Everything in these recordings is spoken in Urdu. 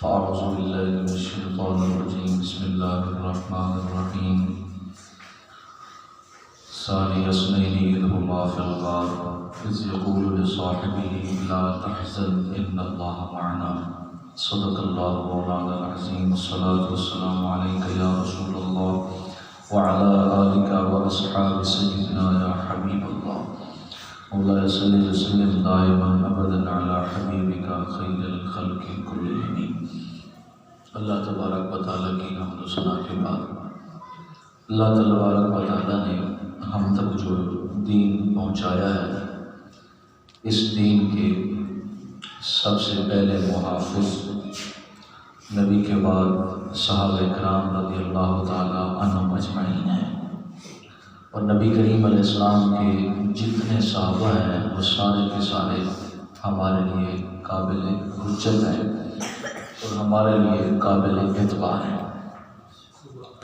فأعوذ بالله من الشيطان الرجيم بسم الله الرحمن الرحيم ثاني اثنين إذ هما في الغار إذ يقول لصاحبه لا تحزن إن الله معنا صدق الله مولانا العظيم والصلاة والسلام عليك يا رسول الله وعلى آلك وأصحاب سيدنا يا حبيب الله مولاي صل وسلم دائما ابدا على حبیبک خیر الخلق کلهم۔ اللہ تبارک و تعالیٰ کی حمد و ثنا کے بعد اللہ تبارک و تعالیٰ نے ہم تک جو دین پہنچایا ہے، اس دین کے سب سے پہلے محافظ نبی کے بعد صحابہ کرام رضی اللہ تعالیٰ عنہم اجمعین ہیں، اور نبی کریم علیہ السلام کے جتنے صحابہ ہیں وہ سارے کے سارے ہمارے لیے قابل حجت ہیں اور ہمارے لیے قابل اعتبار ہیں۔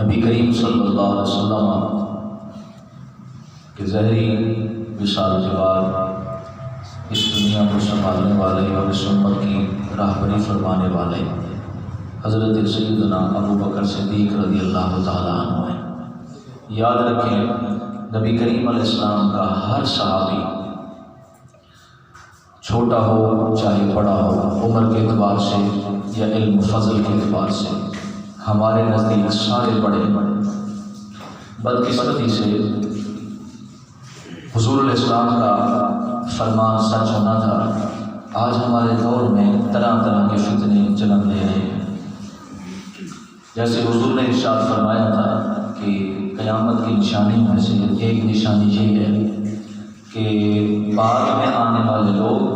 نبی کریم صلی اللہ علیہ وسلم کے ظہری وصال کے بعد اس دنیا کو سنبھالنے والے اور اس امت کی راہبری فرمانے والے حضرت سیدنا ابو بکر صدیق رضی اللہ تعالیٰ عنہ ہیں۔ یاد رکھیں، نبی کریم علیہ السلام کا ہر صحابی چھوٹا ہو چاہے بڑا ہو، عمر کے اعتبار سے یا علم و فضل کے اعتبار سے ہمارے نزدیک سارے بڑے بدقسمتی سے حضور علیہ السلام کا فرمان سچ ہونا تھا۔ آج ہمارے دور میں طرح طرح کے فتنے جنم لے رہے ہیں۔ جیسے حضور نے ارشاد فرمایا تھا کہ قیامت کی نشانی میں سے ایک نشانی یہ ہے کہ بعد میں آنے والے لوگ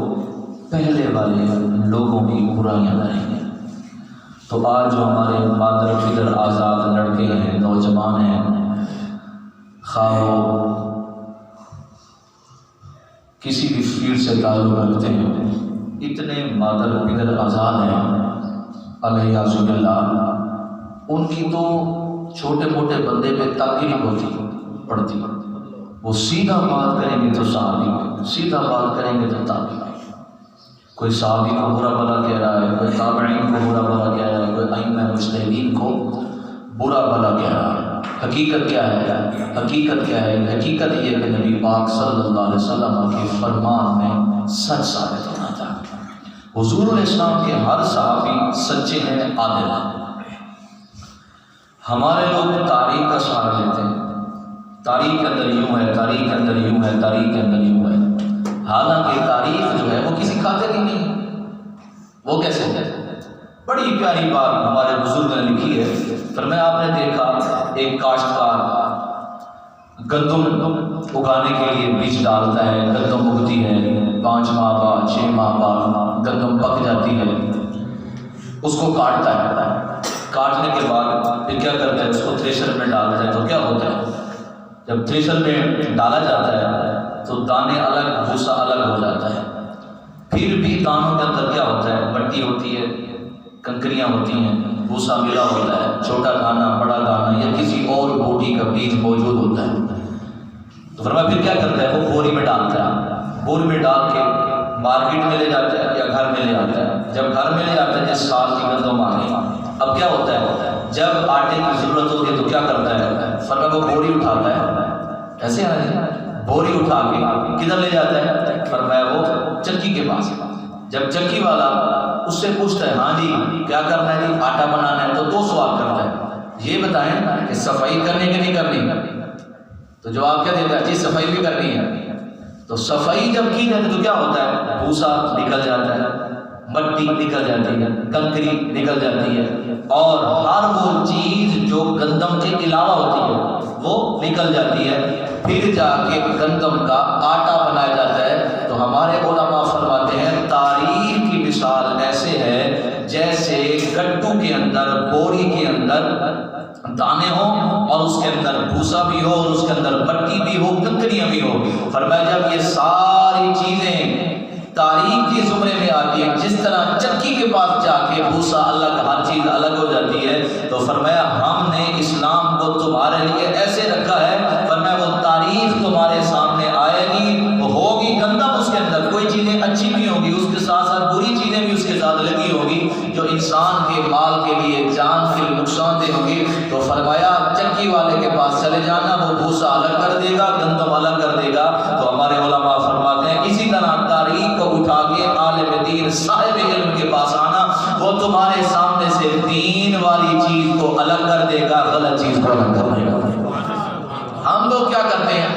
پہلے والے لوگوں کی برائیاں کریں گے۔ تو آج جو ہمارے مادر پدر آزاد لڑکے ہیں، نوجوان ہیں، خواہ وہ کسی بھی فیلڈ سے تعلق رکھتے ہیں، اتنے مادر پدر آزاد ہیں علیہ اللہ، ان کی تو چھوٹے موٹے بندے پہ تاکہ نہیں پڑتی، وہ سیدھا بات کریں گے تو صحابی، سیدھا بات کریں گے تو تابعین۔ کوئی صحابی کو برا بھلا کہہ رہا ہے، کوئی تابعین کو برا بھلا کہہ رہا ہے، کوئی ائمہ مجتہدین کو برا بھلا کہہ رہا ہے۔ حقیقت کیا ہے؟ حقیقت کیا ہے؟ حقیقت یہ کہ نبی پاک صلی اللہ علیہ وسلم کے فرمان میں سچ ثابت ہونا تھا۔ حضور علیہ السلام کے ہر صحابی سچے ہیں، عادل ہیں۔ ہمارے لوگ تاریخ کا سہارا لیتے ہیں، تاریخ کے اندر یوں ہے، تاریخ کے اندر یوں ہے، تاریخ کے اندر یوں ہے، حالانکہ تاریخ جو ہے وہ کسی خاطر کی نہیں ہے۔ وہ کیسے ہے؟ بڑی پیاری بات ہمارے بزرگ نے لکھی ہے، فرمایا آپ نے دیکھا ایک کاشتکار گندم اگانے کے لیے بیج ڈالتا ہے، گندم اگتی ہے، 5 ماہ بعد 6 ماہ بعد گندم پک جاتی ہے، اس کو کاٹتا ہے، کاٹنے کے بعد پھر کیا کرتا ہے؟ اس کو تھریشر میں ڈالتا ہے۔ تو کیا ہوتا ہے؟ جب تھریشر میں ڈالا جاتا ہے تو دانے الگ، بھوسا الگ ہو جاتا ہے۔ پھر بھی دانوں کے اندر کیا ہوتا ہے؟ مٹی ہوتی ہے، کنکریاں ہوتی ہیں، بھوسا ملا ہوتا ہے، چھوٹا دانا، بڑا دانا یا کسی اور بوٹی کا بیج موجود ہوتا ہے۔ تو فرمایا پھر کیا کرتا ہے؟ وہ بوری میں ڈالتا ہے، بوری میں ڈال کے مارکیٹ میں لے جاتا ہے یا گھر میں لے آتا ہے۔ جب گھر میں لے آتا ہے، جس سال کی گندم آ گئی، اب کیا ہوتا ہے؟ جب آٹے کی ضرورت ہوتی ہے تو کیا کرتا ہے؟ فرمایا وہ بوری اٹھاتا ہے، ایسے ہے بوری اٹھا کے کدھر لے جاتا ہے؟ فرمایا وہ چکی کے پاس۔ جب چکی والا اس سے پوچھتا ہے ہاں جی کیا کرنا ہے؟ جی آٹا بنانا ہے، تو 2 سوال کرتا ہے، یہ بتائیں کہ صفائی کرنی کہ نہیں کرنی؟ تو جواب کیا دیتا ہے؟ جی صفائی بھی کرنی ہے۔ تو صفائی جب کی جاتی ہے تو کیا ہوتا ہے؟ بھوسا نکل جاتا ہے، مٹی نکل جاتی ہے، کنکری نکل جاتی ہے، اور ہر وہ چیز جو گندم کے علاوہ ہوتی ہے وہ نکل جاتی ہے۔ پھر جا کے گندم کا آٹا بنایا جاتا ہے۔ تو ہمارے علماء فرماتے ہیں تاریخ کی مثال ایسے ہے جیسے گٹو کے اندر، بوری کے اندر دانے ہوں اور اس کے اندر بھوسا بھی ہو اور اس کے اندر مٹی بھی ہو، کنکریاں بھی ہو۔ فرمایا جب یہ ساری چیزیں تاریخ کے زمرے میں آتی ہے، جس طرح چکی کے پاس جا کے بھوسا الگ، ہر چیز الگ ہو جاتی ہے، تو فرمایا ہم نے اسلام کو تمہارے لیے ایسے رکھا ہے۔ فرمایا وہ تاریخ تمہارے سامنے آئے گی، وہ ہوگی گندم، اس کے اندر کوئی چیزیں اچھی بھی ہوگی، اس کے ساتھ ساتھ بری چیزیں بھی اس کے ساتھ لگی ہوگی، جو جو انسان کے مال کے لیے جان کے نقصان دہ ہوں گی تو فرمایا چکی والے کے پاس چلے جانا، وہ بھوسا الگ کر دے گا، گندم الگ کر دے گا۔ تو ہمارے علماء فرماتے ہیں اسی طرح تاریخ کو اٹھا کے عالم دین صاحب علم کے پاس آنا، وہ تمہارے سامنے سے دین والی چیز کو الگ کر دے گا، غلط چیز کو الگ کر دے گا۔ ہم لوگ کیا کرتے ہیں؟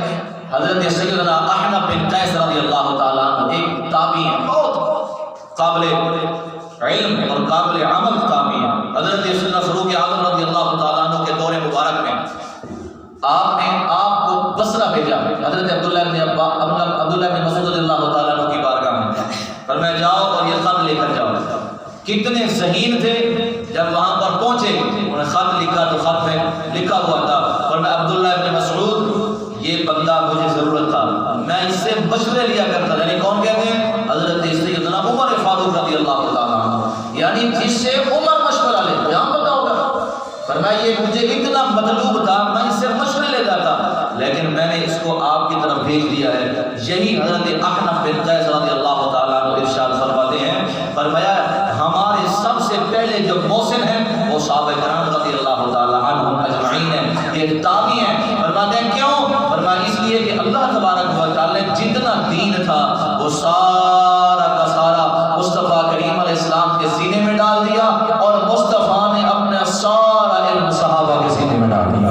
حضرت سیدنا احنف بن قیس رضی اللہ تعالیٰ عنہ ایک تابعی ہیں، بہت قابل علم اور قابل عمل تابعی ہیں۔ حضرت سیدنا فاروق اعظم رضی اللہ تعالیٰ عنہ کے دور مبارک میں آپ نے آپ کو بصرہ بھیجا، حضرت عبداللہ بن مسعود رضی اللہ تعالیٰ عنہ کی بارگاہ میں، فرمایا جاؤ اور یہ خط لے کر جاؤ۔ کتنے ذہین تھے، جب وہاں پر پہنچے انہوں نے خط لکھا تو خط میں لکھا ہوا تھا، فرمایا عبداللہ بن مسعود یہ بندہ مجھے ضرورت تھا، میں اس سے مشورے لیا کرتا تھا۔ یعنی کون کہتے ہیں؟ حضرت سیدنا عمر فاروق رضی اللہ تعالیٰ عنہ، یعنی جس سے عمر مشورہ لے، یہاں پتہ ہوگا۔ فرمایا یہ مجھے اتنا مطلوب تھا، میں اس سے مشورے لیتا تھا، لیکن میں نے اس کو آپ کی طرف بھیج دیا ہے۔ یہی حضرت احنف بن قیس رضی اللہ تعالیٰ عنہ ارشاد فرماتے ہیں، فرمایا ہمارے سب سے پہلے جو محسن ہیں وہ صحابہ کرام رضی اللہ تعالیٰ عنہم اجمعین ہیں، یہ تابعی ہیں۔ فرماتے ہیں کیوں؟ فرمایا اس لیے کہ اللہ تبارک و تعالیٰ نے جتنا دین تھا وہ سارا کا سارا مصطفیٰ کریم علیہ السلام کے سینے میں ڈال دیا، اور مصطفیٰ نے اپنا سارا علم صحابہ کے سینے میں ڈال دیا۔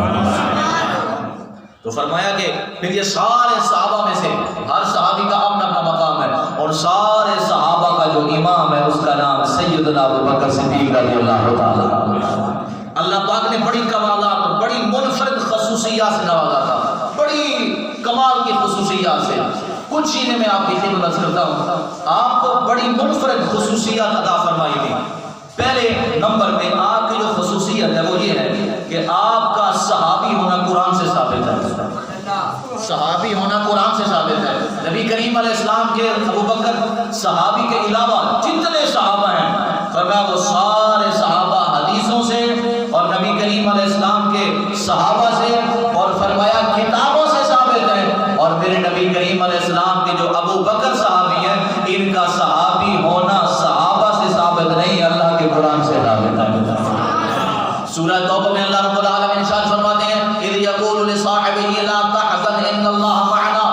تو فرمایا کہ پھر یہ سارے صحابہ میں سے ہر صحابی کا اپنا اپنا مقام ہے، اور سارے صحابہ کا جو امام ہے اس کا نام سیدنا ابو بکر صدیق رضی اللہ تعالیٰ عنہ۔ اللہ پاک نے بڑی کمالات اور بڑی منفرد خصوصیات سے نوازا تھا، بڑی کمال کی خصوصیات سے۔ کچھ چیزیں میں آپ کی خدمت کرتا ہوں، آپ کو بڑی منفرد خصوصیات عطا فرمائی تھی۔ پہلے نمبر پہ آپ کی جو خصوصیت ہے وہ یہ ہے کہ آپ کا صحابی ہونا قرآن سے ثابت ہے، صحابی ہونا قرآن سے ثابت ہے۔ نبی کریم علیہ السلام کے ابو بکر صحابی کے علاوہ جتنے صحابہ ہیں، فرمایا وہ سارے صحابہ حدیثوں سے اور نبی کریم علیہ السلام کے صحابہ سے اور فرمایا کتابوں سے ثابت ہے، اور میرے نبی کریم علیہ السلام کے جو ابو بکر صحابی ہیں ان کا صحابی ہونا صحابہ سے ثابت نہیں، اللہ کے قرآن سے ثابت ہے۔ سورہ توبہ میں اللہ رب العالمین ارشاد فرماتے ہیں اذ یقول لصاحبہ لا تحزن ان اللہ معنا۔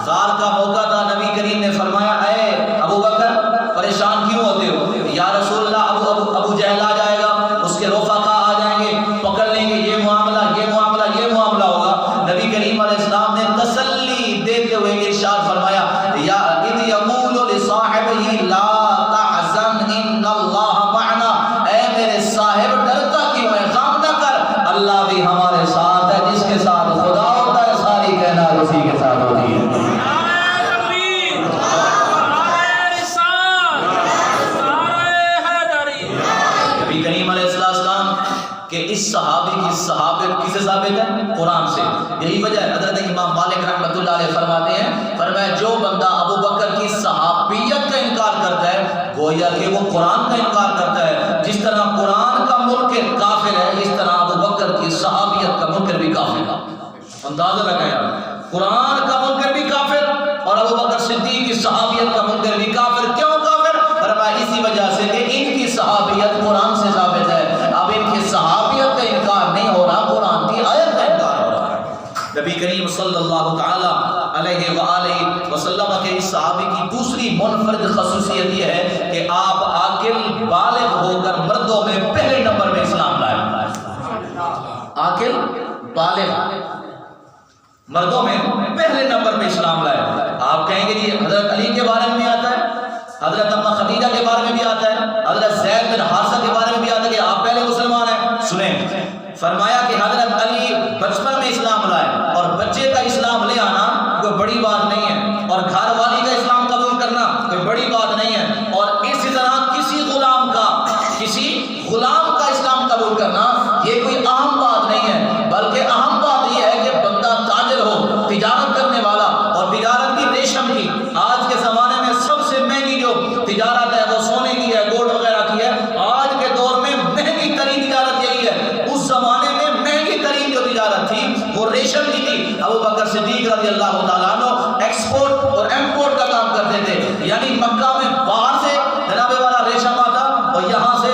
غار کا موقع تھا، نبی کریم نے فرمایا اے ابو بکر پریشان کیوں ہوتے ہو؟ یا رسول اللہ ابو جہل آ جائے گا، اس کے رفقا آ جائیں گے، پکڑ لیں گے، یہ معاملہ یہ معاملہ یہ معاملہ ہوگا۔ نبی کریم علیہ السلام نے تسلی دیتے ہوئے ارشاد فرمایا یا اذ یقول لصاحبہ لا تحزن ان اللہ معنا، اے میرے صاحب ڈرتا کیوں ہے، غم نہ کر، اللہ بھی ہمارے ساتھ ہے، جس کے ساتھ خدا ہوتا ہے ساری کائنات اسی کے ساتھ ہوتی ہے۔ نبی کریم علیہ السلام کہ اس صحابی کی صحابت کسے ثابت ہے؟ قرآن سے۔ یہی وجہ ہے حضرت امام مالک رحمۃ اللہ علیہ فرماتے ہیں، فرمایا جو بندہ ابو بکر کی صحابیت کا انکار کرتا ہے گویا کہ وہ قرآن کا انکار کرتا ہے۔ جس طرح قرآن کا منکر کافر ہے، اس طرح ابو بکر کی صحابیت کا منکر بھی کافر ہے۔ اندازہ لگایا، قرآن کا منکر بھی کافر اور ابو بکر صدیق کی صحابیت کا منکر بھی کافر۔ کیوں کافر؟ فرمایا اسی وجہ سے کہ ان کی صحابیت قرآن سے ثابت ہے، اب ان کی صحابیت کا انکار نہیں ہو رہا، قرآن کی آیت کا انکار ہو رہا ہے۔ نبی کریم صلی اللہ تعالی علیہ وآلہ وسلم کے اس صحابی کی دوسری منفرد خصوصیت یہ ہے کہ آپ عاقل بالغ ہو کر مردوں میں پہلے نمبر میں اسلام لائے۔ عاقل بالغ مردوں میں پہلے نمبر پہ اسلام لائے۔ آپ کہیں گے جی حضرت علی کے بارے میں بھی آتا ہے، حضرت اما خدیجہ کے بارے میں بھی آتا ہے، حضرت زید بن حارثہ کے بارے میں بھی آتا ہے کہ آپ پہلے مسلمان ہیں۔ سنیں، فرمایا کہ حضرت علی بچپن میں اسلام لائے، اور بچے کا اسلام لے آنا کوئی بڑی بات نہیں ہے، اور گھر والی کا اسلام قبول کرنا کوئی بڑی بات نہیں ہے، اور اسی طرح کسی غلام کا اسلام قبول کرنا یہ کوئی اہم بات نہیں ہے، بلکہ اہم بات یہ ہے کہ بندہ تاجر ہو، تجارت کرنے والا، اور تجارت بھی ریشم کی۔ آج کے زمانے میں سب سے مہنگی جو تجارت ہے وہ سونے کی ہے، گولڈ وغیرہ کی ہے۔ آج کے دور میں مہنگی ترین تجارت یہی ہے، اس زمانے میں مہنگی ترین جو تجارت تھی وہ ریشم کی تھی۔ ابو بکر صدیق رضی اللہ تعالیٰ عنہ ایکسپورٹ اور امپورٹ کا کام کرتے تھے، یعنی مکہ میں باہر سے جناب والا ریشم آتا اور یہاں سے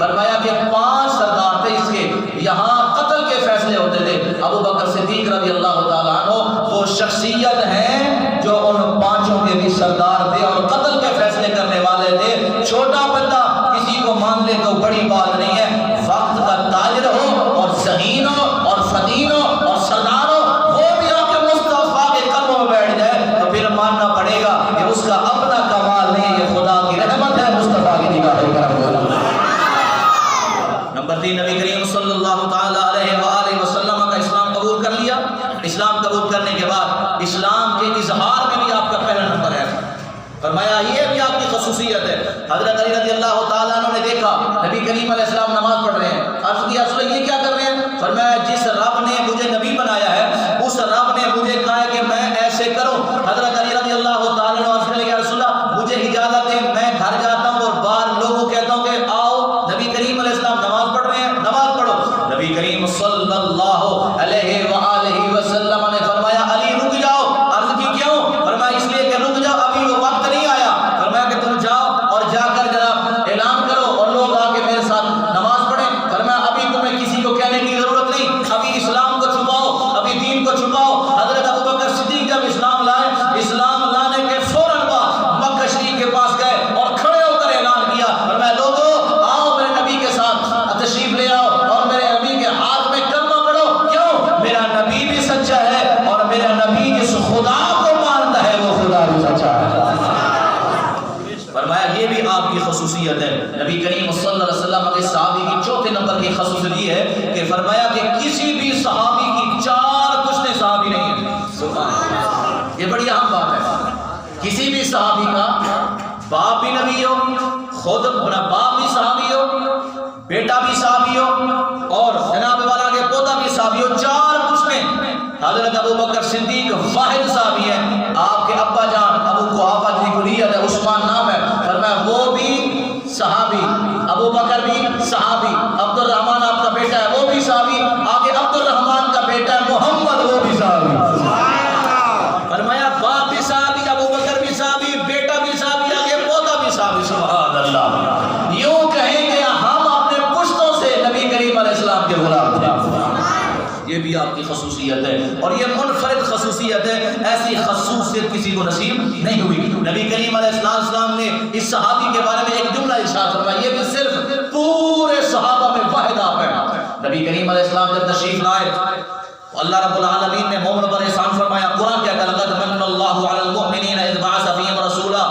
فرمایا کہ 5 سردار تھے اس کے، یہاں قتل کے فیصلے ہوتے تھے۔ ابو بکر صدیق رضی اللہ تعالیٰ عنہ وہ شخصیت ہیں جو ان 5 کے بھی سردار تھے اور قتل کے فیصلے کرنے والے تھے۔ چھوٹا بندہ کسی کو مان لے تو بڑی بات نہیں ہے، وقت کا تاجر ہو اور ذہین ہو اور فطین ہو اور سردار ہو، وہ بھی آ کے مصطفیٰ کے قدموں میں بیٹھ جائے تو پھر ماننا پڑے گا کہ اس کا اپنا کمال نہیں، یہ خدا کی رحمت ہے، مصطفیٰ کی نگاہ کرم۔ نمبر 3، نبی کریم صلی اللہ تعالی علیہ وآلہ وسلم کا اسلام قبول کر لیا۔ اسلام قبول کرنے کے بعد اسلام کے اظہار میں بھی آپ کا پہلا نمبر ہے۔ فرمایا یہ بھی آپ کی خصوصیت ہے۔ حضرت علی رضی اللہ تعالیٰ عنہ نے دیکھا نبی کریم علیہ السلام نماز پڑھ رہے ہیں، عرض کیا رسول اللہ یہ کیا کر رہے ہیں؟ فرمایا جس رب نے مجھے نبی بنایا ہے اس رب نے مجھے کہا ہے کہ میں ایسے کروں۔ حضرت علی رضی اللہ تعالیٰ عنہ عرض کرنے کہ رسول اللہ مجھے اجازت ہے، میں گھر جاتا ہوں اور باہر لوگوں کو کہتا ہوں کہ آؤ نبی کریم علیہ السلام نماز پڑھ رہے ہیں، نماز پڑھو۔ نبی کریم صلی اللہ علیہ وآلہ وسلم نے فرمایا علی رک جاؤ۔ عرض کی کیوں؟ فرمایا اس لیے کہ رک جاؤ، ابھی وہ وقت نہیں آیا۔ فرمایا کہ تم جاؤ اور جا کر جناب اعلان کرو اور لوگ آ کے میرے ساتھ نماز پڑھیں۔ فرمایا ابھی تمہیں کسی کو کہنے کی ضرورت نہیں، ابھی اسلام کو چھپاؤ، ابھی دین کو چھپاؤ۔ حضرت ابو بکر صدیق جب اسلام لائے، اسلام لانے کے فوراً بعد مکہ شریف کے پاس گئے اور کھڑے ہو کر اعلان کیا، فرمایا لوگوں آؤ میرے نبی کے ساتھ تشریف لے آؤ اور میرے نبی کے ہاتھ میں کلمہ پڑھو۔ کیوں؟ میرا نبی بھی سچا ہے اور میرا نبی جس خدا کو مانتا ہے وہ خدا بھی سچا ہے۔ فرمایا یہ بھی آپ کی خصوصیت ہے۔ نبی کریم صلی اللہ علیہ وسلم کے صحابی کی 4 نمبر کی خصوصیت یہ ہے کہ فرمایا کہ کسی بھی صحابی کی 4 پشتیں صحابی نہیں ہیں۔ سبحان اللہ، یہ بڑی اہم بات ہے۔ کسی بھی صحابی کا باپ بھی نبی ہو، خود اپنا باپ بھی صحابی ہو، بیٹا بھی صحابی ہو اور جناب والا کے پوتا بھی صحابی ہو، 4 پشتیں۔ حضرت ابو بکر صدیق واحد صحابی ہیں، آپ کے ابا جان ابو قحافہ کی کلیت ہے، عثمان نام ہے، فرمایا وہ بھی صحابی، ابو بکر بھی صحابی، عبد الرحمن آپ کا بیٹا ہے وہ بھی صحابی، آگے عبد الرحمن کا بیٹا ہے محمد وہ بھی صحابی۔ فرمایا باپ بھی صحابی، ابو بکر بھی صحابی، بیٹا بھی صحابی، آگے پوتا بھی صحابی۔ سبحان اللہ، یوں کہیں کہ ہم اپنے پشتوں سے نبی کریم علیہ السلام کے غلام تھے۔ یہ بھی آپ کی خصوصیت ہے اور یہ منفرد خصوصیت ہے، ایسی خصوصیت کسی کو نصیب نہیں ہوئی۔ نبی کریم علیہ السلام نے اس صحابی کے بارے میں ایک جملہ ارشاد فرمایا، یہ بھی صرف پورے صحابہ میں واحد آپ ہے۔ نبی کریم علیہ السلام جب تشریف لائے اللہ رب العالمین نے مومنوں پر احسان فرمایا۔ قرآن کہتا ہے لقد من اللہ علی المؤمنین اذ بعث فیہم رسولا،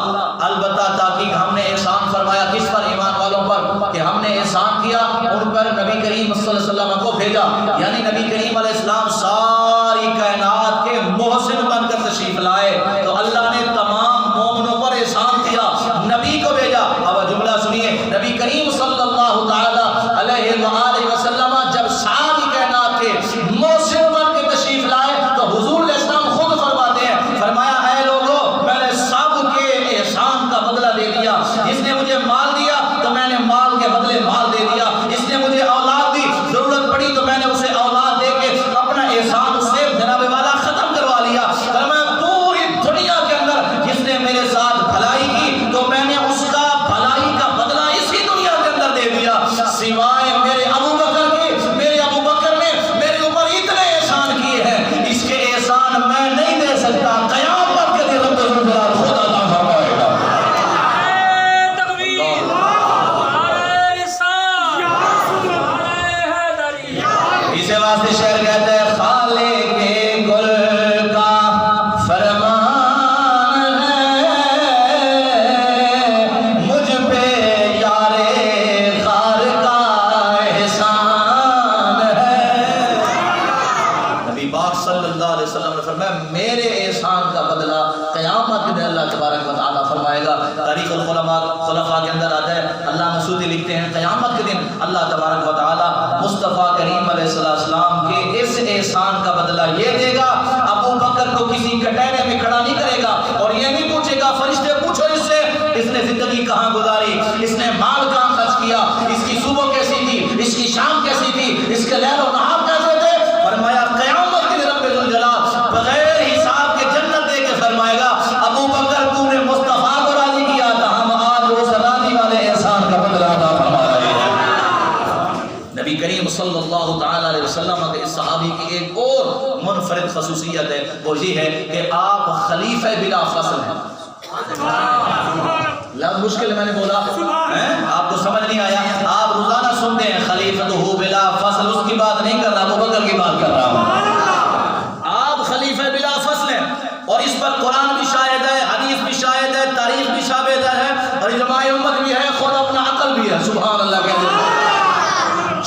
البتہ تحقیق ہم نے احسان فرمایا کس پر؟ ایمان والوں پر، کہ ہم نے احسان کیا ان پر نبی کریم صلی اللہ علیہ وسلم کو بھیجا، یعنی نبی کریم علیہ السلام ساری کائنات کے محسن بن کر تشریف لائے تو اللہ نے تمام مومنوں پر احسان کیا، نبی کو بھیجا۔ اب جملہ سنیے، نبی کریم صلی اللہ تعالی علیہ وآلہ وسلم جب ساری کائنات کے محسن بن کے تشریف لائے تو حضور علیہ السلام خود فرماتے ہیں، فرمایا اے لوگوں میں نے سب کے احسان کا بدلہ دے دیا، جس نے مجھے مال دیا تو میں نے مال کے بدلے مال دے دیا، جس نے مجھے اولاد دی ضرورت پڑی تو میں نے اسے اولاد دے کے اپنا احسان اس سے جناب والا ختم کروا لیا۔ فرمایا پوری دنیا کے اندر جس نے میرے ساتھ بھلائی کی تو میں نے اس کا بھلائی کا بدلہ اسی دنیا کے اندر دے دیا، سوائے میرے ابو بکر کے۔ میرے ابو بکر نے میرے اوپر اتنے احسان کیے ہیں، اس کے احسان میں نہیں دے سکتا، قیامت کے دن رب الجلال خود عطا فرمائے گا۔ اسے واسطے شعر کہتے ہیں خالق کے گل کا فرمان ہے، مجھ پہ یار غار کا احسان ہے۔ نبی پاک صلی اللہ علیہ وسلم نے فرمایا میرے احسان کا بدلہ قیامت کے دن اللہ تبارک و تعالیٰ فرمائے گا۔ تاریخ خلفاء کے اندر آتا ہے، اللہ مسعودی لکھتے ہیں قیامت کے دن اللہ تبارک و تعالیٰ مصطفیٰ کریم علیہ السلام کے اس احسان کا بدلہ یہ دے گا، ابو بکر کو کسی کٹہرے میں کھڑا نہیں کرے گا اور یہ نہیں پوچھے گا فرشتے پوچھو اس سے اس نے زندگی کہاں گزاری، اس نے مال کہاں خرچ کیا، اس کی صبح کیسی تھی، اس کی شام کیسی تھی، اس کے لیل و نہار کیسے تھے۔ فرمایا قیامت کے دن رب الجلال بغیر حساب کے جنت دے کے فرمائے گا ابو بکر تو نے مصطفیٰ کو راضی کیا تھا، ہم آج اس راضی والے احسان کا بدلہ عطا فرما رہے ہیں۔ کی ایک اور منفرد خصوصیت ہے، وہ یہ ہے کہ آپ خلیفہ بلا فصل ہیں۔ لفظ مشکل میں نے بولا، آپ کو سمجھ نہیں آیا؟ آپ روزانہ سنتے ہیں خلیفۃ بلا فصل، اس کی بات نہیں کر رہا، ابو بکر کی بات کر رہا ہوں۔ آپ خلیفہ بلا فصل ہیں، اور اس پر قرآن بھی شاہد ہے، حدیث بھی شاہد ہے، تاریخ بھی شاہد ہے، اور اجماع امت بھی ہے، خود اپنا عقل بھی ہے۔ سبحان اللہ کہتے ہیں،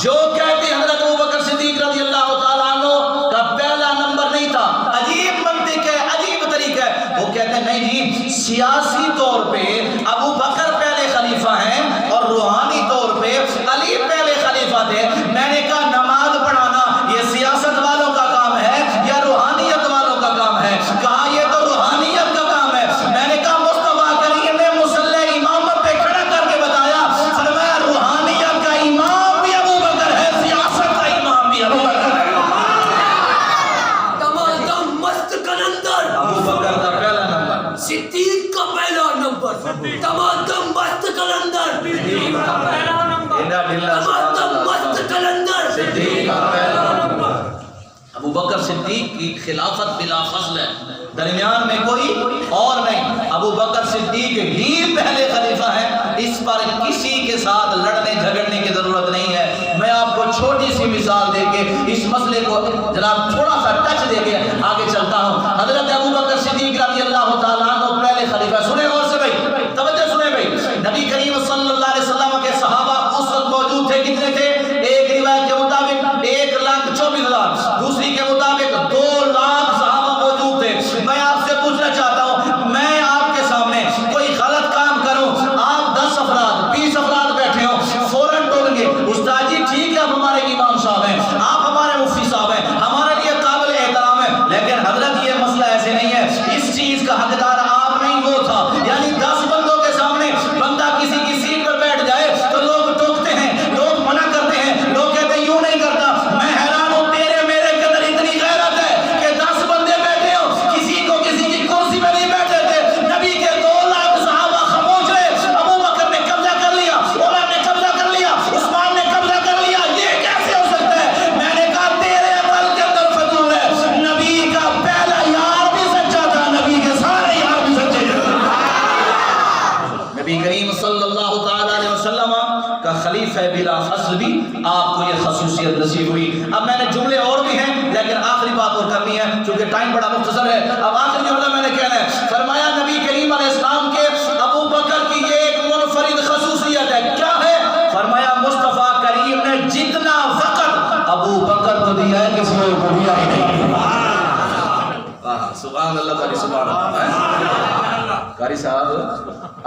جو کہتے ہیں حضرت ابو بکر صدیق رضی اللہ تعالیٰ عنہ کا پہلا نمبر نہیں تھا، عجیب منطق ہے، عجیب طریقہ ہے۔ وہ کہتے ہیں نہیں جی، سیاسی طور پہ ابو بکر پہلے خلیفہ ہیں اور روحانی طور پہ علی پہلے خلیفہ تھے۔ میں نے کہا نماز پڑھانا یہ سیاست والوں کا کام ہے یا روحانیت والوں کا کام ہے؟ کہا یہ تو روحانیت کا کام ہے۔ میں نے کہا مصطفیٰ کریم نے مصلی امامت پہ کھڑا کر کے بتایا، فرمایا روحانیت کا امام بھی ابو بکر ہے، سیاست کا امام بھی ابو بکر ہے۔ تمام مست کلندر ابو بکر کا پہلا نمبر، صدیق کا پہلا نمبر، تمام مست کلندر تمام مست کلندر صدیق کا پہلا نمبر۔ ابو بکر صدیق کی خلافت بلا فصل ہے، درمیان میں کوئی اور نہیں۔ ابو بکر صدیق ہی پہلے خلیفہ ہیں، اس پر کسی کے ساتھ لڑنے جھگڑنے کی ضرورت نہیں ہے۔ میں آپ کو چھوٹی سی مثال دے کے اس مسئلے کو جناب تھوڑا سا ٹچ دے کے آگے چلتا ہوں۔ حضرت ابو بکر صدیق رضی اللہ تعالیٰ عنہ پہلے خلیفہ، سنیں غور سے بھائی، توجہ سنیں بھائی۔ نبی کریم صلی اللہ علیہ وسلم کے صحابہ اس وقت موجود تھے، کتنے تھے؟ ایک روایت کے مطابق 1,24,000، دوسری کے مطابق 2 لاکھ صحابہ موجود تھے۔ میں آپ سے پوچھنا چاہتا ہوں، میں آپ کے سامنے کوئی غلط کام کروں، آپ 10 افراد 20 افراد بیٹھے ہوں، فوراً ٹول گے استاد جی ٹھیک ہے، آپ ہمارے امام صاحب ہیں، آپ ہمارے مفتی صاحب ہیں، ہمارے لیے قابل احترام ہے، لیکن حضرت یہ مسئلہ ایسے نہیں ہے، اس چیز کا حقدار آپ نہیں، وہ تھا۔ یعنی 10 بندوں کے سامنے بندہ کسی کی سیٹ پر بیٹھ جائے تو لوگ ٹوکتے ہیں، لوگ منع کرتے ہیں، لوگ کہتے ہیں یوں نہیں کرتا۔ میں حیران ہوں، تیرے میرے کے اندر اتنی غیرت ہے کہ 10 بندے بیٹھے ہو، کسی کو کسی کی کرسی پہ نہیں بیٹھے تھے۔ نبی کے 2 لاکھ صحابہ خاموش رہے، ابو بکر نے قبضہ کر لیا، عمر نے قبضہ کر لیا، عثمان نے قبضہ کر لیا، یہ کیسے ہو سکتا ہے؟ میں نے کہا تیرے عقل کے اندر فضول ہے۔ نبی کا پہلا یار بھی سچا تھا، نبی کے سارے یار بھی سچے تھے۔ نبی کریم صلی اللہ تعالیٰ علیہ وسلم کا خلیفہ بلا فصل بھی آپ کو یہ خصوصیت نصیب ہوئی۔ اب میں نے جملے اور بھی ہیں، لیکن آخری بات اور کرنی ہے چونکہ ٹائم بڑا مختصر ہے۔ اب آخری جملہ میں نے کہنا ہے، فرمایا نبی کریم علیہ السلام کے ابو بکر کی یہ ایک منفرد خصوصیت ہے، کیا ہے؟ فرمایا مصطفیٰ کریم نے جتنا وقت ابو بکر کو دیا ہے کسی اور کو دیا ہی نہیں۔ سبحان اللہ، قاری سبحان اللہ۔ قاری صاحب،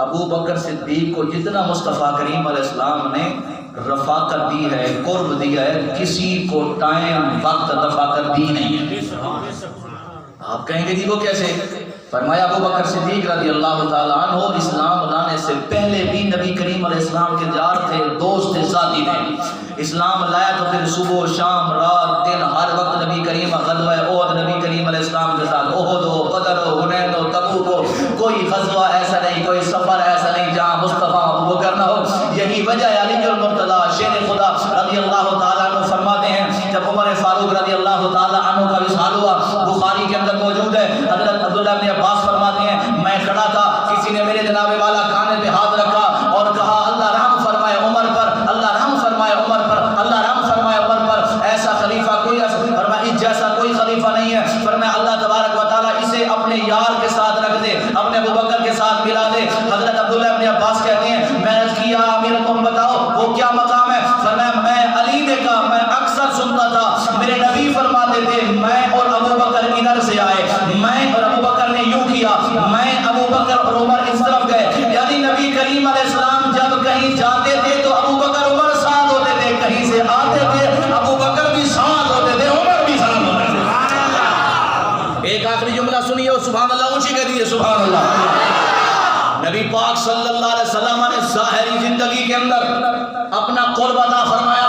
ابو بکر صدیق کو جتنا مصطفیٰ کریم علیہ السلام نے رفاقت دی ہے، قرب دیا ہے، کسی کو ٹائم وقت رفاقت دی نہیں ہے۔ آپ کہیں گے جی وہ کیسے؟ فرمایا ابو بکر صدیق رضی اللہ تعالیٰ عنہ اسلام لانے سے پہلے بھی نبی کریم علیہ السلام کے یار تھے، دوست تھے، ساتھی تھے۔ اسلام لایا تو پھر صبح شام رات دن ہر وقت نبی کریم غزوہ احد نبی کریم علیہ السلام کے ساتھ، احد ہو، بدر ہو، حنین ہو، تبوک ہو، کوئی غزوہ ایسا نہیں، کوئی سفر ایسا نہیں جہاں مصطفیٰ ابو بکر نہ ہو۔ یہی وجہ ہے علی المرتضیٰ شیر خدا رضی اللہ تعالیٰ عنہ فرماتے ہیں، جب عمر فاروق رضی اللہ تعالیٰ عنہ کا وصال ہوا، بخاری کے اندر موجود ہے، حضرت عبداللہ بن عباس فرماتے ہیں میں کھڑا تھا، کسی نے میرے جناب والا کھانے پہ ہاتھ رکھا اور کہا اللہ رحم فرمائے عمر پر، اللہ رحم فرمائے عمر پر، اللہ رحم فرمائے عمر پر۔ ایسا خلیفہ کوئی فرمایا اس جیسا کوئی خلیفہ نہیں ہے۔ فرمایا اللہ تبارک و تعالیٰ اسے اپنے یار کے ساتھ رکھ دے، اپنے ابو بکر کے ساتھ ملا دے۔ حضرت عبداللہ بن عباس کہتے ہیں میں نے کیا امیر تم بتاؤ وہ کیا مقام ہے؟ فرمایا میں علی نے کہا میں اکثر سنتا تھا میرے نبی فرماتے تھے میں اور ابو بکر ادھر سے آئے، میں اور ابو بکر نے یوں کیا، میں ابو بکر اور عمر اس طرف گئے۔ یعنی نبی کریم علیہ السلام جب کہیں جاتے تھے تو ابو بکر عمر ساتھ ہوتے تھے، کہیں سے آتے تھے ابو بکر بھی ساتھ ہوتے تھے، عمر بھی ساتھ ہوتے تھے۔ ایک آخری جملہ سنیے اور سبحان اللہ اونچی کہہ دیجیے سبحان اللہ۔ نبی پاک صلی اللہ علیہ وسلم نے ظاہری زندگی کے اندر اپنا قرب عطا فرمایا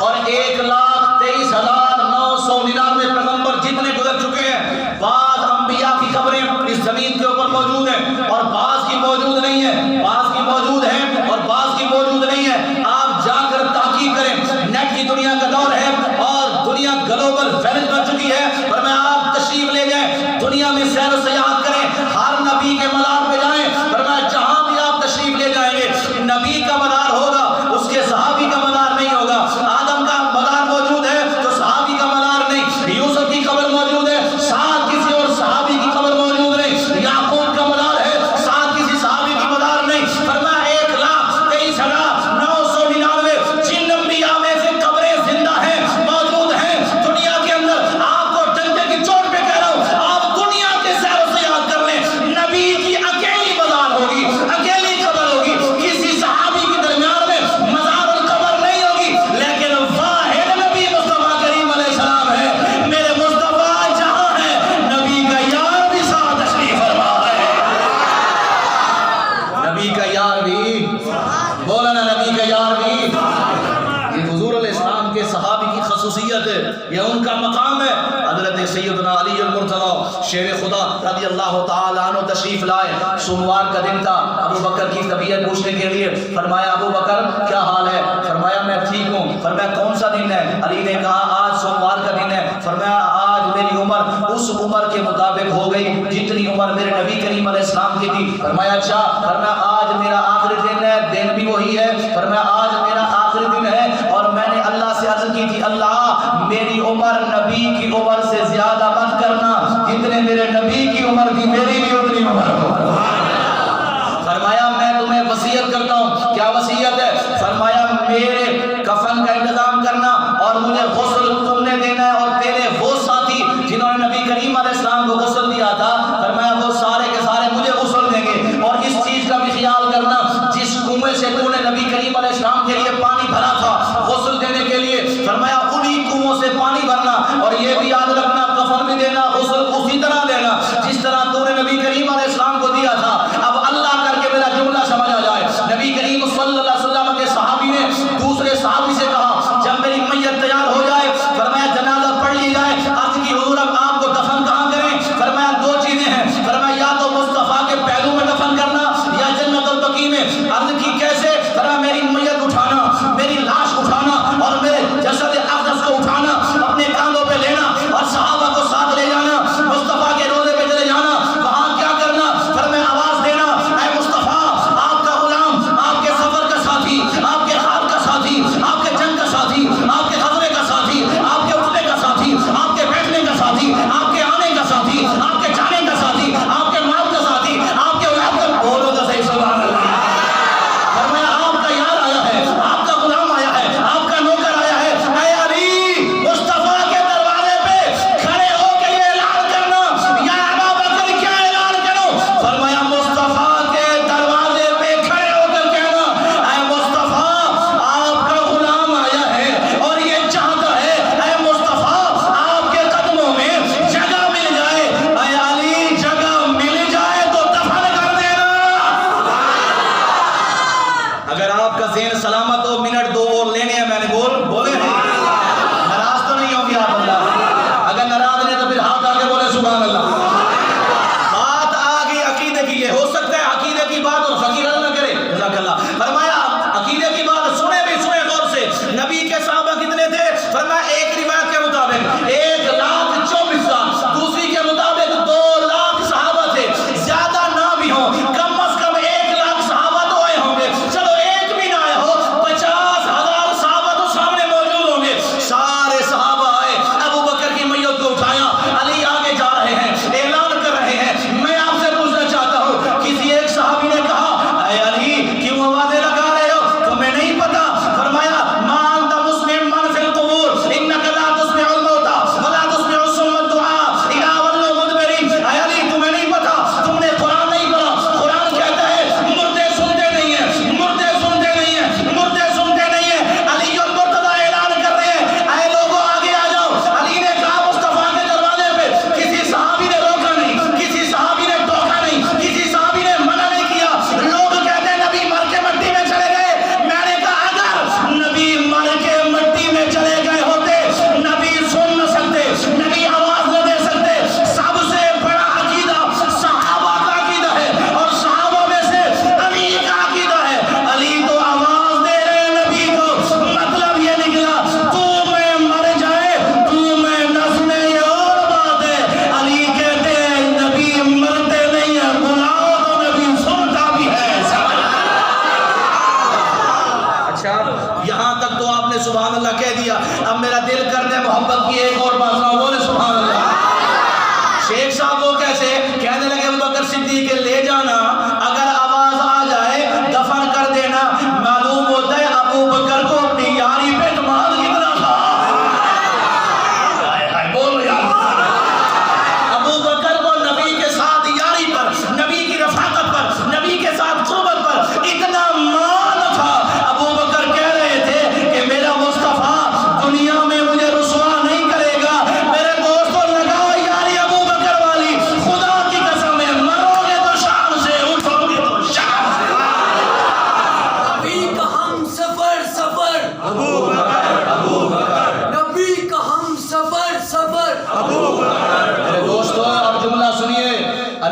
اور 1,23,999 پیغمبر جتنے گزر چکے ہیں، بعض انبیاء کی قبریں اس زمین کے اوپر موجود ہیں اور بعض کی موجود نہیں ہیں، بعض کی موجود ہیں اور بعض کی موجود نہیں ہیں۔ آپ جا کر تحقیق کریں، نیٹ کی دنیا کا دور ہے اور دنیا گلوبل ویلیج رکھی ہے، فرمایا آپ تشریف لے جائیں، دنیا میں سیر و سیاحت کریں، ہر نبی کے مزار پہ جائیں، فرمایا جہاں بھی آپ تشریف لے جائیں گے نبی کا مزار ہوگا، اس کے صحابی کا مزار نہیں ہوگا۔ آدم کا مزار موجود ہے تو صحابی کا مزار نہیں، یوسف کی قبر موجود ہے ساتھ کسی اور صحابی کی قبر موجود نہیں، یعقوب کا مزار ہے ساتھ کسی صحابی کی مزار نہیں۔ فرمایا 1,23,999 جن انبیاء میں سے قبریں زندہ ہیں، موجود ہیں دنیا کے اندر، آپ کو ڈنڈے کی چوٹ پہ کہہ رہا ہوں، آپ دنیا کے سیر و سیاحت کر لیں، نبی کی اکیلی مزار ہوگی، اکیلی قبر ہوگی، کسی صحابی کے درمیان میں مزار اور قبر نہیں ہوگی، لیکن واحد نبی مصطفیٰ کریم علیہ السلام ہے۔ میرے مصطفیٰ جہاں ہے نبی کا یار بھی ساتھ تشریف فرما ہے، نبی کا یار بھی، بولا نا نبی کا یار بھی۔ یہ حضور علیہ السلام کے صحابی کی خصوصیت ہے، یہ ان کا مقام ہے۔ حضرت سیدنا علی المرتضی شیر خدا رضی اللہ تعالیٰ عنہ تشریف لائے، سوموار کا دن تھا، ابو بکر کی طبیعت پوچھنے کے لیے، فرمایا ابو بکر کیا حال ہے؟ فرمایا میں ٹھیک ہوں۔ فرمایا کون سا دن ہے؟ علی نے کہا آج سوموار کا دن ہے۔ فرمایا آج میری عمر اس عمر کے مطابق ہو گئی جتنی عمر میرے نبی کریم علیہ السلام کی تھی۔ فرمایا اچھا، فرمایا آج میرا آخری دن ہے، دن بھی وہی ہے۔ فرمایا آج میرا آخری دن ہے اور میں نے اللہ سے عرض کی تھی اللہ میری عمر نبی کی عمر سے زیادہ مت کرنا، جتنے میرے نبی کی عمر تھی میری بھی اتنی عمر ہو۔ فرمایا میں تمہیں وصیت کرتا ہوں۔ کیا وصیت ہے؟ فرمایا میرے کفن کا انتظام کرنا اور مجھے غسل تم نے دینا ہے، اور تیرے وہ ساتھی جنہوں نے نبی کریم علیہ السلام کو غسل دیا تھا، فرمایا وہ سارے کے سارے مجھے غسل دیں گے، اور اس چیز کا بھی خیال کرنا جس کنویں سے تو نے نبی کریم علیہ السلام کے لیے پانی بھرا تھا غسل دینے کے لیے، فرمایا انہی کنووں سے پانی بھرنا، اور یہ بھی یاد رکھنا کفن بھی دینا، غسل اسی طرح دینا جس طرح تو نے نبی کریم علیہ السلام کو دیا تھا۔ اب اللہ کر کے میرا جملہ سمجھ آ جائے، نبی کریم صلی اللہ علیہ وسلم کے صحابی نے دوسرے صحابی سے کہا جب میری میت تیار ہو جائے فرمایا جنازہ پڑھ لی جائے، عرض کی حضور اب آپ کو دفن کہاں کریں؟ فرمایا دو چیزیں ہیں، فرمایا یا تو مصطفیٰ کے پہلو میں دفن کرنا یا جنت البقیع میں۔ عرض کی کیسے؟ فرمایا میری میت اٹھانا، میری لاش اٹھانا اور میرے جسد اقدس کو اٹھانا، اپنے کاندھوں پہ لینا اور صحابہ کو ساتھ لے جانا، مصطفیٰ کے روضے پہ چلے جانا، وہاں کیا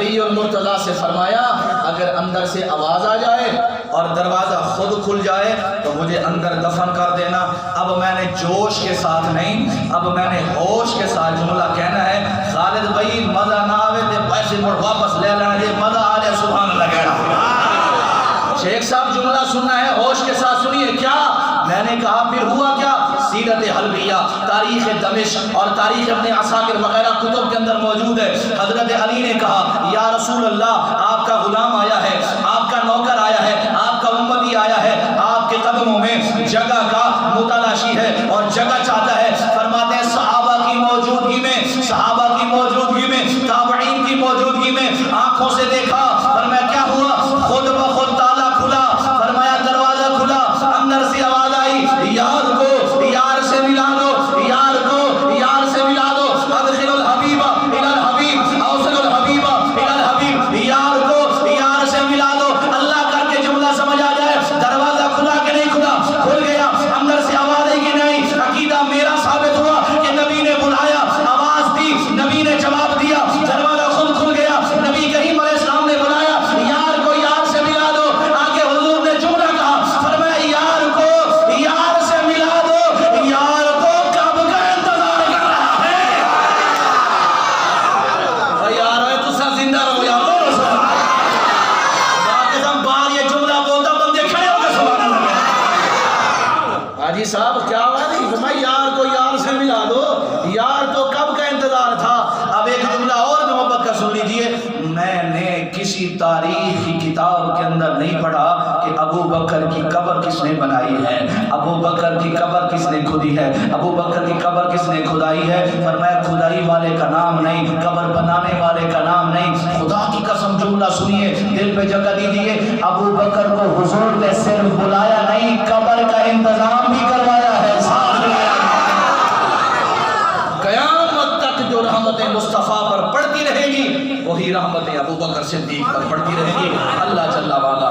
نبی المرتضیٰ سے فرمایا اگر اندر سے آواز آ جائے اور دروازہ خود کھل جائے تو مجھے اندر دفن کر دینا. اب میں نے جوش کے ساتھ نہیں، اب میں نے ہوش کے ساتھ جملہ کہنا ہے. خالد بھائی مزہ نہ آوے تے پیسے مڑ واپس لے لینا جی، مزہ آ جائے سبحان اللہ کہنا. شیخ صاحب جملہ سننا ہے، ہوش کے ساتھ سنیے. کیا میں نے کہا پھر ہوا کیا؟ سیرت حلبیہ، تاریخ دمشق اور تاریخ ابن عساکر وغیرہ کتب کے اندر موجود ہے. حضرت علی نے کہا یا رسول اللہ آپ کا غلام آیا ہے، آپ کا نوکر آیا ہے، آپ کا امتی آیا ہے، آپ کے قدموں میں جگہ کا متلاشی ہے اور جگہ چاہتا ہے. فرماتے ہیں صحابہ کی موجودگی میں، صحابہ کی موجودگی میں، تابعین کی موجودگی میں آنکھوں سے دیکھا. فرمایا کیا ہوا؟ خود بخود تالا کھلا. فرمایا دروازہ کھلا، اندر سے آواز آئی یار کو یار سے ملا دو، یار کو یار سے ملا دو. ادخل الحبیب الی الحبیب، اوصل الحبیب الی الحبیب. یار کو یار سے ملا دو. اللہ کر کے جملہ سمجھ آ جائے. دروازہ کھلا کہ نہیں کھلا؟ کھل گیا. اندر سے آواز آئی کہ نہیں؟ عقیدہ میرا ثابت ہوا کہ نبی نے بلایا، آواز دی، نبی نے جواب دیا، دروازہ خود کھل گیا. نبی کریم علیہ السلام نے بلایا یار کو یار سے ملا دو. آگے حضور نے جملہ کہا، فرمایا یار کو یار سے ملا دو. یار کو کب کا انتظار کر رہا ہے؟ یار ہے تو سا زندہ رہو یار. بار یہ جملہ بولتا بندے کھڑے ہو گئے سبحان اللہ. حاجی صاحب کیا ہوا نہیں؟ فرمایا یار کو یار سے ملا دو. یار تو کب کا انتظار تھا. اب ایک جملہ اور محبت کا سن لیجئے. میں نے کسی تاریخ کی کتاب کے اندر نہیں پڑھا کہ ابو بکر کی قبر کس نے بنائی ہے، ابو بکر کی قبر کس نے کھودی ہے، ابو بکر کی قبر کس نے کھدائی ہے. فرمایا کھدائی والے کا نام نہیں، قبر بنانے والے کا نام نہیں. خدا کی قسم جملہ سنیے، دل پہ جگہ دیجیے. ابو بکر کو حضور نے صرف بلایا نہیں، قبر کا انتظام بھی کروایا ہے. قیامت تک جو رحمتیں مصطفیٰ پر پڑتی رہے گی وہی رحمتیں ابو بکر صدیق پر پڑتی رہیں گی. اللہ جل وعلا